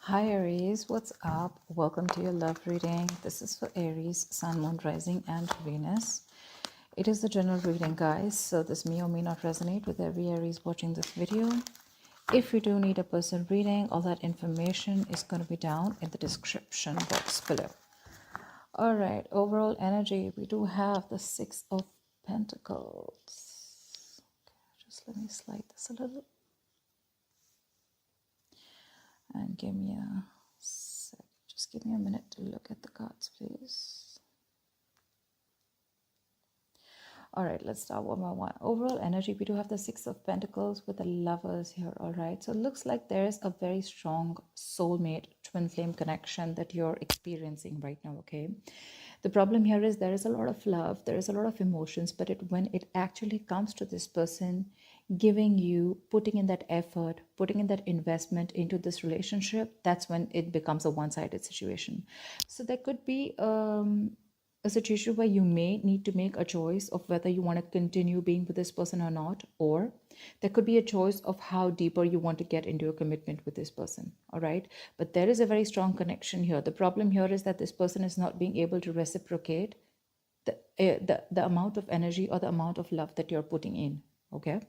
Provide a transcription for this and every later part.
Hi Aries, what's up? Welcome to your love reading. This is for Aries, Sun, Moon, Rising, and Venus. It is the general reading, guys, so this may or may not resonate with every Aries watching this video. If you do need a personal reading, all that information is going to be down in the description box below. All right, overall energy, we do have the Six of Pentacles. Okay, just let me slide this a little and give me a sec. Just give me a minute to look at the cards, please. All right, let's start one by one. Overall energy, we do have the Six of Pentacles with the Lovers here. All right, so it looks like there's a very strong soulmate twin flame connection that you're experiencing right now. Okay, the problem here is there is a lot of love, there is a lot of emotions, but when it actually comes to this person giving you, putting in that effort, putting in that investment into this relationship, that's when it becomes a one-sided situation. So there could be a situation where you may need to make a choice of whether you want to continue being with this person or not, or there could be a choice of how deeper you want to get into a commitment with this person. All right, but there is a very strong connection here. The problem here is that this person is not being able to reciprocate the amount of energy or the amount of love that you're putting in. Okay,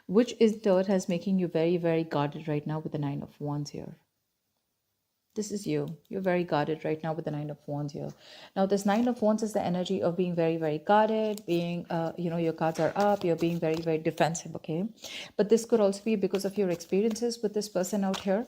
which is third has making you very, very guarded right now with the Nine of Wands here. This is you. You're very guarded right now with the Nine of Wands here. Now, this Nine of Wands is the energy of being very, very guarded, being, your cards are up, you're being very, very defensive, okay? But this could also be because of your experiences with this person out here,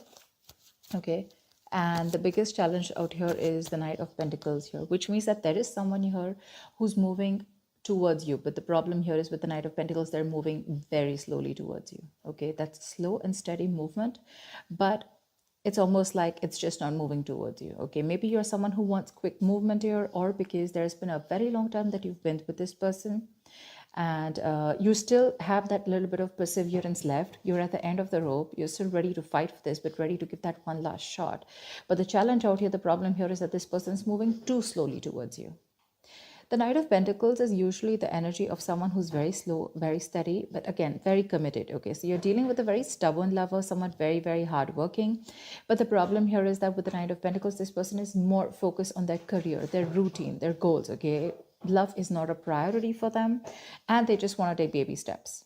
okay? And the biggest challenge out here is the Knight of Pentacles here, which means that there is someone here who's moving towards you. But the problem here is with the Knight of Pentacles, they're moving very slowly towards you, okay? That's slow and steady movement, but it's almost like it's just not moving towards you. Okay, maybe you're someone who wants quick movement here, or because there's been a very long time that you've been with this person and you still have that little bit of perseverance left. You're at the end of the rope, you're still ready to fight for this, but ready to give that one last shot. But the challenge out here, the problem here is that this person is moving too slowly towards you. The Knight of Pentacles is usually the energy of someone who's very slow, very steady, but again, very committed. Okay, so you're dealing with a very stubborn lover, someone very, very hardworking. But the problem here is that with the Knight of Pentacles, this person is more focused on their career, their routine, their goals. Okay, love is not a priority for them, and they just want to take baby steps.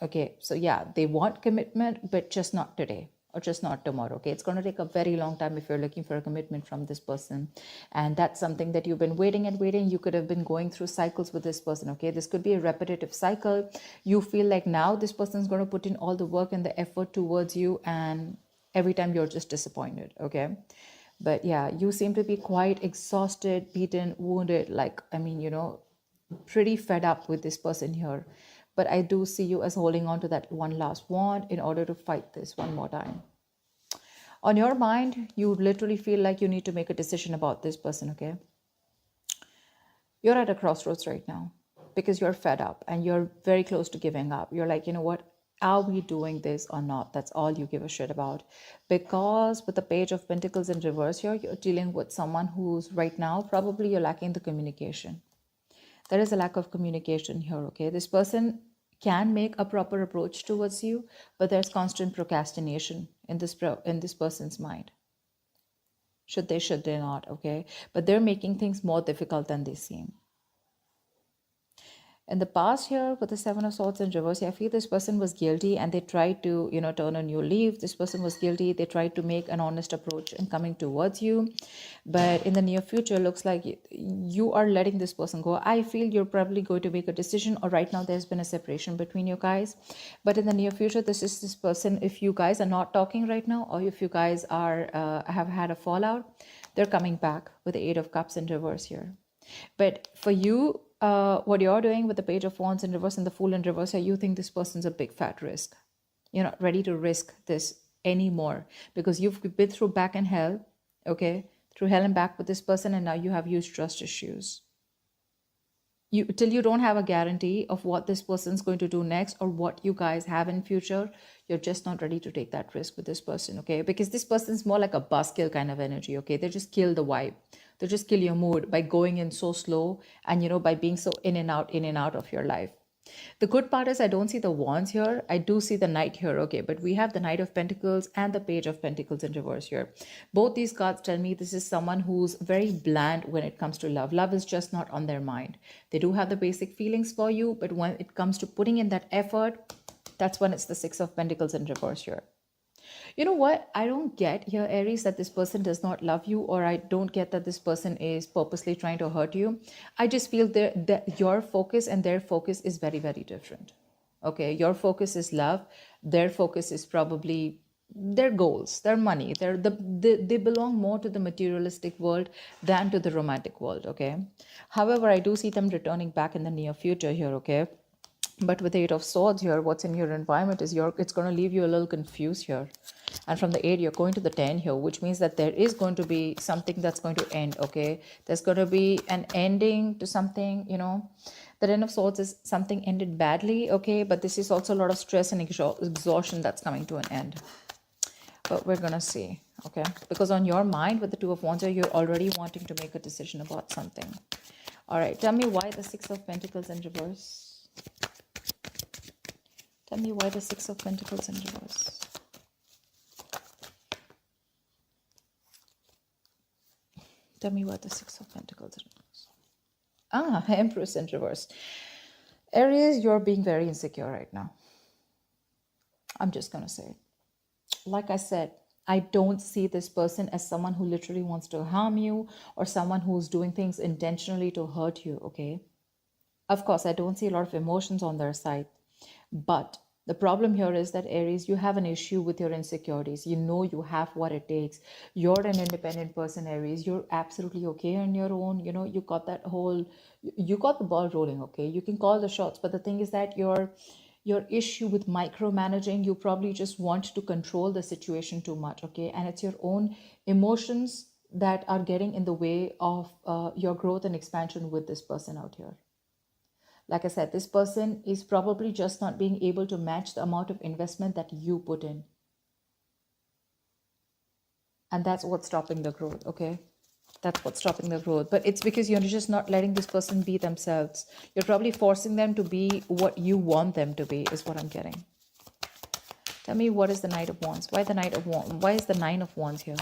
Okay, so yeah, they want commitment, but just not today or just not tomorrow. Okay, it's going to take a very long time if you're looking for a commitment from this person, and that's something that you've been waiting and waiting. You could have been going through cycles with this person. Okay, this could be a repetitive cycle. You feel like now this person is going to put in all the work and the effort towards you, and every time you're just disappointed. Okay, but yeah, you seem to be quite exhausted, beaten, wounded, like, I mean, pretty fed up with this person here. But I do see you as holding on to that one last wand in order to fight this one more time. On your mind, you literally feel like you need to make a decision about this person, okay? You're at a crossroads right now because you're fed up and you're very close to giving up. You're like, you know what? Are we doing this or not? That's all you give a shit about. Because with the Page of Pentacles in reverse here, you're dealing with someone who's right now, probably you're lacking the communication. There is a lack of communication here, okay? This person can make a proper approach towards you, but there's constant procrastination in this person's mind. Should they not, okay? But they're making things more difficult than they seem. In the past here, with the Seven of Swords in reverse, I feel this person was guilty and they tried to, turn a new leaf. This person was guilty. They tried to make an honest approach in coming towards you. But in the near future, looks like you are letting this person go. I feel you're probably going to make a decision, or right now there's been a separation between you guys. But in the near future, this is this person, if you guys are not talking right now, or if you guys are have had a fallout, they're coming back with the Eight of Cups in reverse here. But for you, what you're doing with the Page of Wands in reverse and the Fool in reverse, you think this person's a big fat risk. You're not ready to risk this anymore because you've been through back and hell, okay? Through hell and back with this person, and now you have huge trust issues. Till you don't have a guarantee of what this person's going to do next or what you guys have in future, you're just not ready to take that risk with this person, okay? Because this person's more like a buzzkill kind of energy, okay? They just kill the vibe. They just kill your mood by going in so slow and, by being so in and out of your life. The good part is I don't see the wands here. I do see the knight here, okay? But we have the knight of pentacles and the page of pentacles in reverse here. Both these cards tell me this is someone who's very bland when it comes to love. Love is just not on their mind. They do have the basic feelings for you, but when it comes to putting in that effort, that's when it's the six of pentacles in reverse here. You know what? I don't get here, Aries, that this person does not love you, or I don't get that this person is purposely trying to hurt you. I just feel that your focus and their focus is very, very different. Okay, your focus is love. Their focus is probably their goals, their money. They belong more to the materialistic world than to the romantic world. Okay. However, I do see them returning back in the near future here. Okay. But with the Eight of Swords here, what's in your environment is it's going to leave you a little confused here. And from the 8, you're going to the 10 here, which means that there is going to be something that's going to end, okay? There's going to be an ending to something, you know. The 10 of Swords is something ended badly, okay? But this is also a lot of stress and exhaustion that's coming to an end. But we're going to see, okay? Because on your mind, with the 2 of Wands here, you're already wanting to make a decision about something. All right, tell me why the 6 of Pentacles in reverse. Tell me why the 6 of Pentacles in reverse. Tell me why the 6 of Pentacles in reverse. Empress in reverse. Aries, you're being very insecure right now. I'm just going to say it. Like I said, I don't see this person as someone who literally wants to harm you or someone who's doing things intentionally to hurt you, okay? Of course, I don't see a lot of emotions on their side. But the problem here is that, Aries, you have an issue with your insecurities. You know you have what it takes. You're an independent person, Aries. You're absolutely okay on your own. You know, you got the ball rolling, okay? You can call the shots. But the thing is that your issue with micromanaging, you probably just want to control the situation too much, okay? And it's your own emotions that are getting in the way of your growth and expansion with this person out here. Like I said, this person is probably just not being able to match the amount of investment that you put in. And that's what's stopping the growth, okay? That's what's stopping the growth. But it's because you're just not letting this person be themselves. You're probably forcing them to be what you want them to be, is what I'm getting. Tell me, what is the Knight of Wands? Why the Knight of Wands? Why is the Nine of Wands here?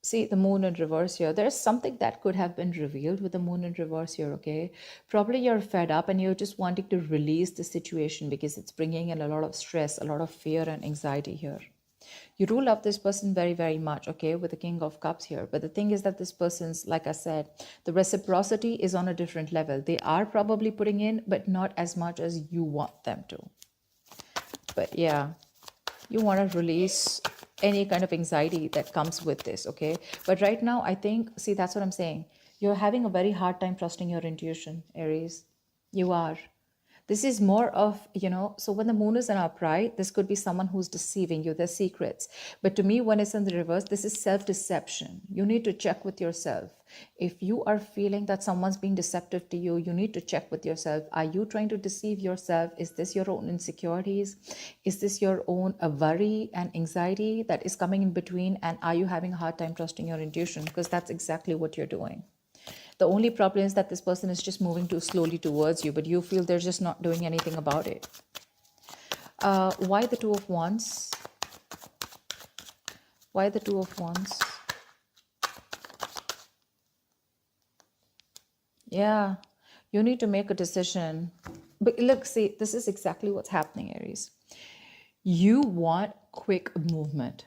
See, the moon in reverse here. There's something that could have been revealed with the moon in reverse here, okay? Probably you're fed up and you're just wanting to release the situation because it's bringing in a lot of stress, a lot of fear and anxiety here. You do love this person very, very much, okay, with the King of Cups here. But the thing is that this person's, like I said, the reciprocity is on a different level. They are probably putting in, but not as much as you want them to. But yeah, you want to release any kind of anxiety that comes with this, okay? But right now, I think, see, that's what I'm saying. You're having a very hard time trusting your intuition, Aries. You are. This is more of, you know, so when the moon is in upright, this could be someone who's deceiving you, their secrets. But to me, when it's in the reverse, this is self-deception. You need to check with yourself. If you are feeling that someone's being deceptive to you, you need to check with yourself. Are you trying to deceive yourself? Is this your own insecurities? Is this your own worry and anxiety that is coming in between? And are you having a hard time trusting your intuition? Because that's exactly what you're doing. The only problem is that this person is just moving too slowly towards you, but you feel they're just not doing anything about it. Why the Two of Wands? Why the Two of Wands? Yeah, you need to make a decision. But look, see, this is exactly what's happening, Aries. You want quick movement.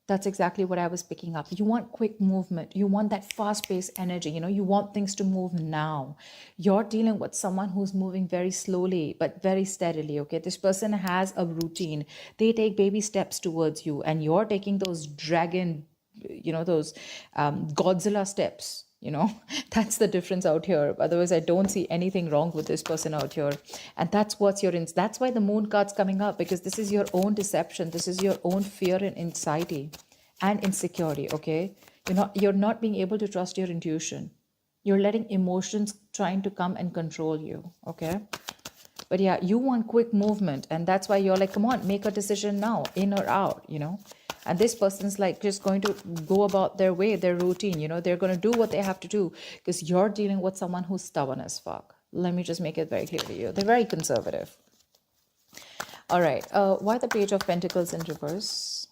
That's exactly what I was picking up. You want quick movement. You want that fast-paced energy. You know, you want things to move now. You're dealing with someone who's moving very slowly, but very steadily, okay? This person has a routine. They take baby steps towards you, and you're taking those dragon, you know, those Godzilla steps. You know, that's the difference out here. Otherwise, I don't see anything wrong with this person out here. And that's what's that's why the moon card's coming up, because this is your own deception. This is your own fear and anxiety and insecurity, okay? You're not being able to trust your intuition. You're letting emotions trying to come and control you, okay? But yeah, you want quick movement. And that's why you're like, come on, make a decision now, in or out, you know? And this person's like just going to go about their way, their routine, you know, they're going to do what they have to do because you're dealing with someone who's stubborn as fuck. Let me just make it very clear to you. They're very conservative. All right. Why the Page of Pentacles in reverse?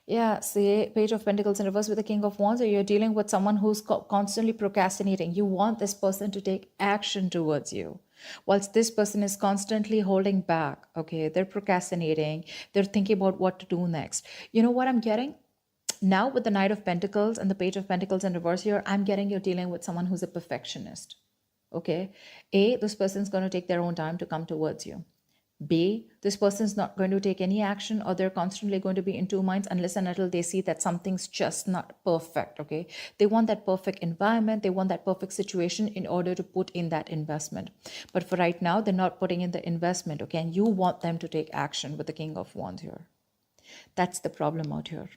Yeah, see, Page of Pentacles in reverse with the King of Wands. So you're dealing with someone who's constantly procrastinating. You want this person to take action towards you. Whilst this person is constantly holding back, okay? They're procrastinating. They're thinking about what to do next. You know what I'm getting? Now with the Knight of Pentacles and the Page of Pentacles in reverse here, I'm getting you're dealing with someone who's a perfectionist. Okay? This person's going to take their own time to come towards you. B, this person's not going to take any action, or they're constantly going to be in two minds unless and until they see that something's just not perfect, okay? They want that perfect environment, they want that perfect situation in order to put in that investment. But for right now, they're not putting in the investment, okay? And you want them to take action with the King of Wands here. That's the problem out here.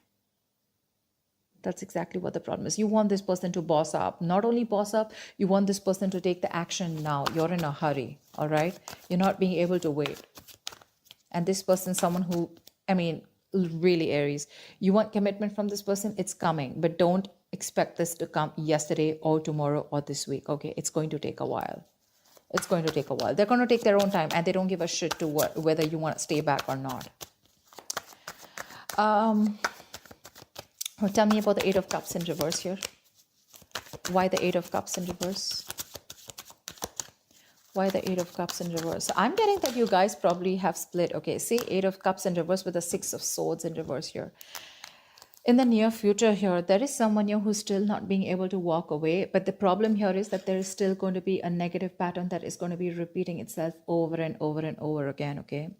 That's exactly what the problem is. You want this person to boss up. Not only boss up, you want this person to take the action now. You're in a hurry, all right? You're not being able to wait. And this person, someone who, I mean, really Aries, you want commitment from this person, it's coming. But don't expect this to come yesterday or tomorrow or this week, okay? It's going to take a while. It's going to take a while. They're going to take their own time and they don't give a shit to whether you want to stay back or not. Tell me about the Eight of Cups in reverse here. Why the Eight of Cups in reverse? Why the Eight of Cups in reverse? I'm getting that you guys probably have split. Okay, see, Eight of Cups in reverse with the Six of Swords in reverse here. In the near future here, there is someone here who's still not being able to walk away. But the problem here is that there is still going to be a negative pattern that is going to be repeating itself over and over and over again, okay?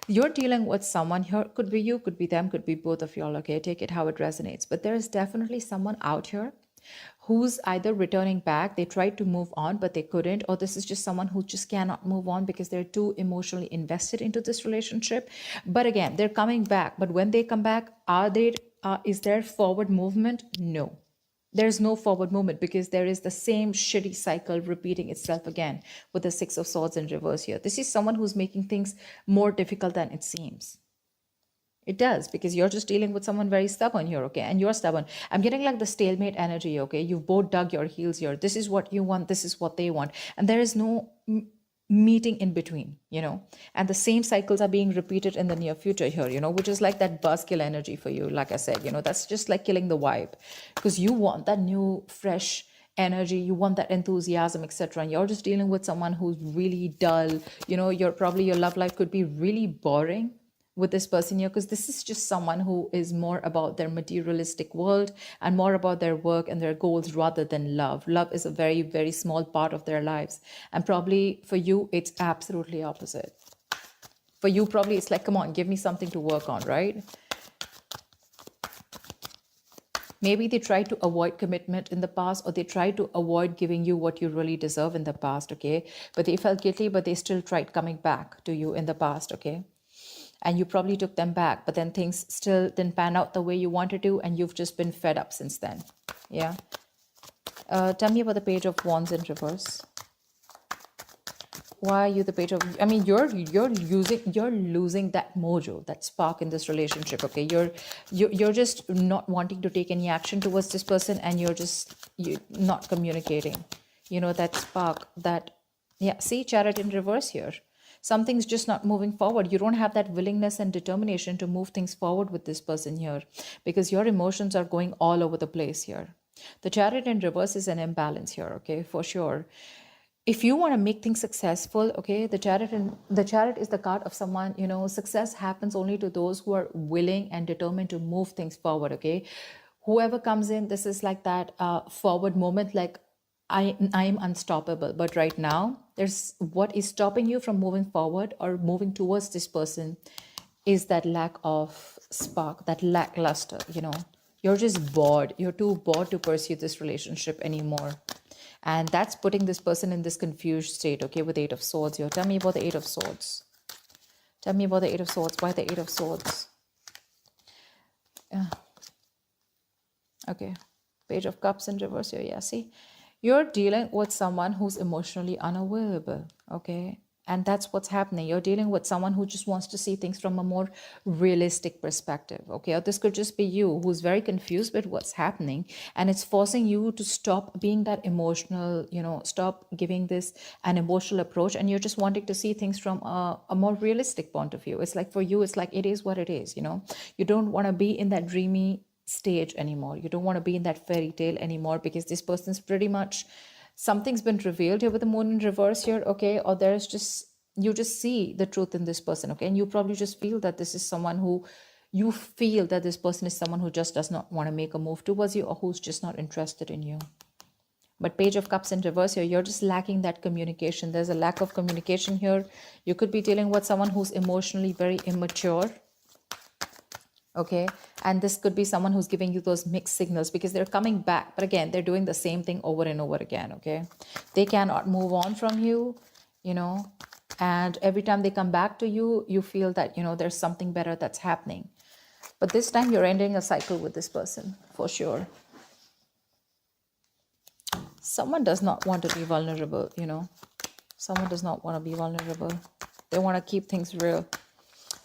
You're dealing with someone here. Could be you, could be them, could be both of y'all, okay? Take it how it resonates. But there is definitely someone out here who's either returning back, they tried to move on, but they couldn't, or this is just someone who just cannot move on because they're too emotionally invested into this relationship. But again, they're coming back. But when they come back, is there forward movement? No. There's no forward movement because there is the same shitty cycle repeating itself again with the Six of Swords in reverse here. This is someone who's making things more difficult than it seems. It does, because you're just dealing with someone very stubborn here, okay? And you're stubborn. I'm getting like the stalemate energy, okay? You've both dug your heels here. This is what you want. This is what they want. And there is no meeting in between, you know? And the same cycles are being repeated in the near future here, you know, which is like that buzzkill energy for you. Like I said, you know, that's just like killing the vibe because you want that new, fresh energy, you want that enthusiasm, etc. And you're just dealing with someone who's really dull, you know. Your love life could be really boring with this person here because this is just someone who is more about their materialistic world and more about their work and their goals rather than love. Love is a very, very small part of their lives. And probably for you, it's absolutely opposite. For you, probably it's like, come on, give me something to work on, right? Maybe they tried to avoid commitment in the past, or they tried to avoid giving you what you really deserve in the past, okay? But they felt guilty, but they still tried coming back to you in the past, okay? And you probably took them back, but then things still didn't pan out the way you wanted to, and you've just been fed up since then. Yeah. Tell me about the Page of Wands in reverse. Why are you the Page of? I mean, you're losing that mojo, that spark in this relationship. Okay, you're just not wanting to take any action towards this person, and you're not communicating. You know, that spark, that, yeah. See, Chariot in reverse here. Something's just not moving forward. You don't have that willingness and determination to move things forward with this person here because your emotions are going all over the place here. The Chariot in reverse is an imbalance here, okay, for sure. If you want to make things successful, okay, the Chariot is the card of someone, you know, success happens only to those who are willing and determined to move things forward, okay? Whoever comes in, this is like that forward moment, like I am unstoppable. But right now, there's what is stopping you from moving forward or moving towards this person is that lack of spark, that lackluster, you know. You're just bored. You're too bored to pursue this relationship anymore. And that's putting this person in this confused state, okay, with Eight of Swords here. Tell me about the Eight of Swords. Tell me about the Eight of Swords. Why the Eight of Swords? Okay. Page of Cups in reverse here. Yeah, see? You're dealing with someone who's emotionally unavailable, okay? And that's what's happening. You're dealing with someone who just wants to see things from a more realistic perspective. Okay. Or this could just be you who's very confused with what's happening. And it's forcing you to stop being that emotional, stop giving this an emotional approach. And you're just wanting to see things from a more realistic point of view. It's like for you, it's like it is what it is. You don't want to be in that dreamy stage anymore. You don't want to be in that fairy tale anymore, because this person's pretty much, something's been revealed here with the moon in reverse here, okay? Or there's just, you just see the truth in this person, okay? And you probably just feel that this is someone who, you feel that this person is someone who just does not want to make a move towards you, or who's just not interested in you. But Page of Cups in reverse here, you're just lacking that communication. There's a lack of communication here. You could be dealing with someone who's emotionally very immature, okay? And this could be someone who's giving you those mixed signals, because they're coming back, but again, they're doing the same thing over and over again, okay? They cannot move on from you, and every time they come back to you, you feel that, there's something better that's happening. But this time you're ending a cycle with this person, for sure. Someone does not want to be vulnerable, Someone does not want to be vulnerable. They want to keep things real.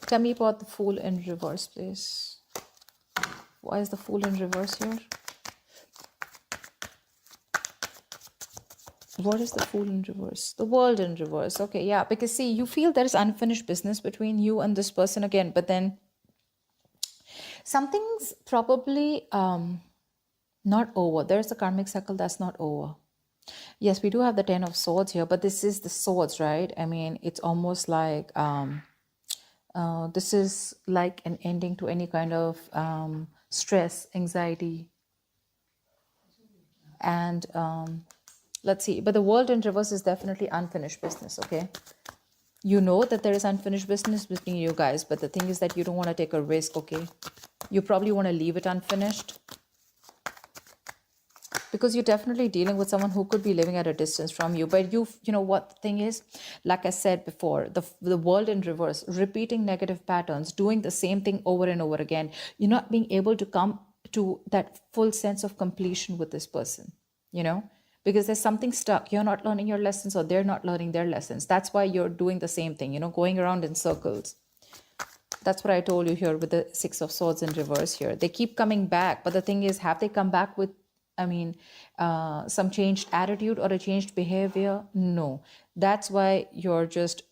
Tell me about the Fool in reverse, please. Why is the Fool in reverse here? What is the Fool in reverse? The World in reverse. Okay, yeah, because see, you feel there is unfinished business between you and this person again, but then something's probably not over. There's a karmic cycle that's not over. Yes, we do have the Ten of Swords here, but this is the swords, right? I mean, it's almost like this is like an ending to any kind of stress, anxiety, and let's see. But the World in reverse is definitely unfinished business, okay? You know that there is unfinished business between you guys, but the thing is that you don't want to take a risk, okay? You probably want to leave it unfinished, because you're definitely dealing with someone who could be living at a distance from you. But you know what the thing is, like I said before, the World in reverse, repeating negative patterns, doing the same thing over and over again. You're not being able to come to that full sense of completion with this person, because there's something stuck. You're not learning your lessons, or they're not learning their lessons. That's why you're doing the same thing, going around in circles. That's what I told you here with the Six of Swords in reverse here. They keep coming back, but the thing is, have they come back with, some changed attitude or a changed behavior? No. That's why you're just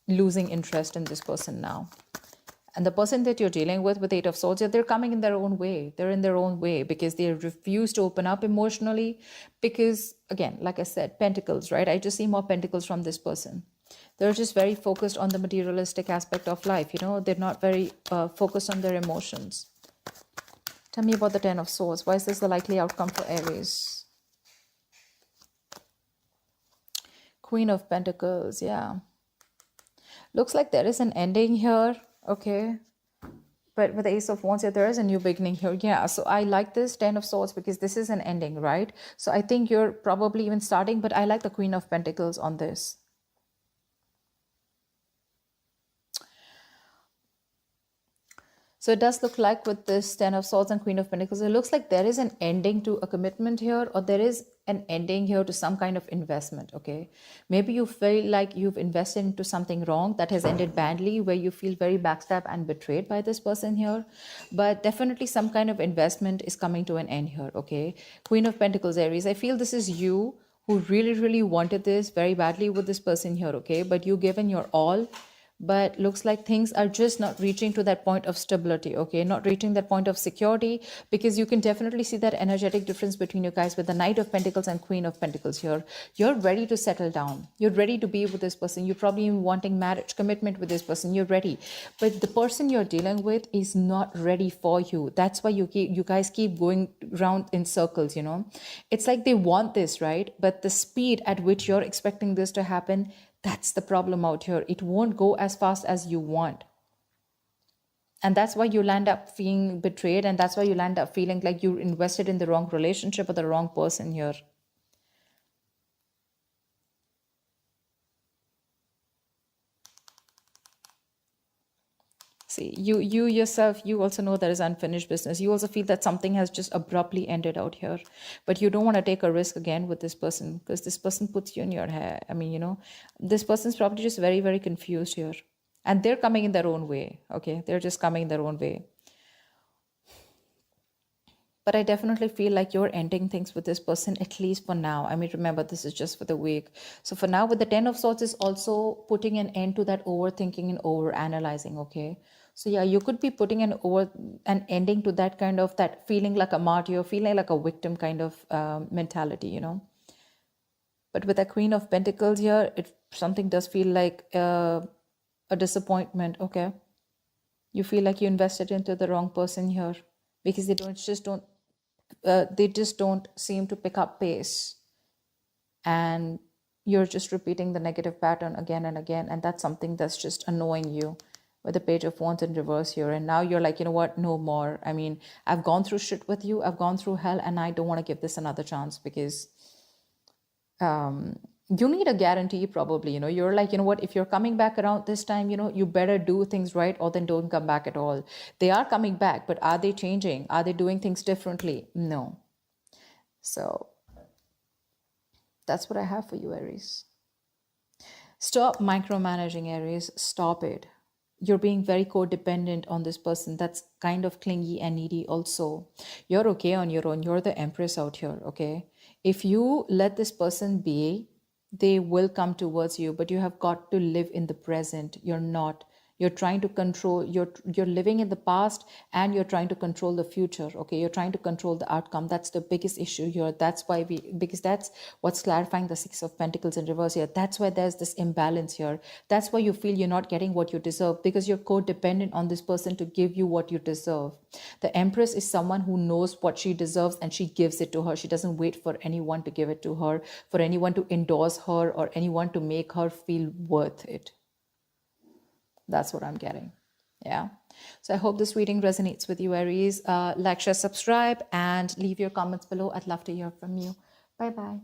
losing interest in this person now. And the person that you're dealing with Eight of Swords, they're coming in their own way. They're in their own way because they refuse to open up emotionally. Because, again, like I said, pentacles, right? I just see more pentacles from this person. They're just very focused on the materialistic aspect of life. They're not very focused on their emotions. Tell me about the Ten of Swords. Why is this the likely outcome for Aries? Queen of Pentacles, yeah. Looks like there is an ending here, okay? But with the Ace of Wands, there is a new beginning here. Yeah, so I like this Ten of Swords because this is an ending, right? So I think you're probably even starting, but I like the Queen of Pentacles on this. So it does look like with this Ten of Swords and Queen of Pentacles, it looks like there is an ending to a commitment here, or there is an ending here to some kind of investment, okay? Maybe you feel like you've invested into something wrong that has ended badly, where you feel very backstabbed and betrayed by this person here. But definitely some kind of investment is coming to an end here, okay? Queen of Pentacles, Aries, I feel this is you who really, really wanted this very badly with this person here, okay? But you've given your all. But looks like things are just not reaching to that point of stability, okay? Not reaching that point of security, because you can definitely see that energetic difference between you guys with the Knight of Pentacles and Queen of Pentacles here. You're ready to settle down. You're ready to be with this person. You're probably even wanting marriage, commitment with this person. You're ready. But the person you're dealing with is not ready for you. That's why you guys keep going round in circles, It's like they want this, right? But the speed at which you're expecting this to happen, that's the problem out here. It won't go as fast as you want. And that's why you'll end up feeling betrayed. And that's why you'll end up feeling like you invested in the wrong relationship or the wrong person here. See, see, you yourself, you also know there is unfinished business. You also feel that something has just abruptly ended out here, but you don't want to take a risk again with this person because this person puts you in your hair. I mean, this person's probably just very, very confused here, and they're coming in their own way. Okay, they're just coming in their own way. But I definitely feel like you're ending things with this person, at least for now. I mean, remember, this is just for the week. So for now, with the Ten of Swords is also putting an end to that overthinking and over analyzing. Okay. So yeah, you could be putting an ending to that kind of, that feeling like a martyr, feeling like a victim kind of mentality. But with the Queen of Pentacles here, it something does feel like a disappointment. Okay. You feel like you invested into the wrong person here because they just don't seem to pick up pace, and you're just repeating the negative pattern again and again, and that's something that's just annoying you with the Page of Wands in reverse here. And now you're like, you know what, no more. I mean, I've gone through shit with you, I've gone through hell, and I don't want to give this another chance because you need a guarantee probably. You're like, you know what, if you're coming back around this time, you better do things right, or then don't come back at all. They are coming back, but are they changing? Are they doing things differently? No. So that's what I have for you, Aries. Stop micromanaging, Aries. Stop it. You're being very codependent on this person that's kind of clingy and needy also. You're okay on your own. You're the empress out here, okay? If you let this person be, they will come towards you, but you have got to live in the present. You're trying to control, you're living in the past, and you're trying to control the future. Okay, you're trying to control the outcome. That's the biggest issue here. Because that's what's clarifying the Six of Pentacles in reverse here. That's why there's this imbalance here. That's why you feel you're not getting what you deserve, because you're codependent on this person to give you what you deserve. The Empress is someone who knows what she deserves and she gives it to her. She doesn't wait for anyone to give it to her, for anyone to endorse her, or anyone to make her feel worth it. That's what I'm getting. Yeah. So I hope this reading resonates with you, Aries. Like, share, subscribe, and leave your comments below. I'd love to hear from you. Bye-bye.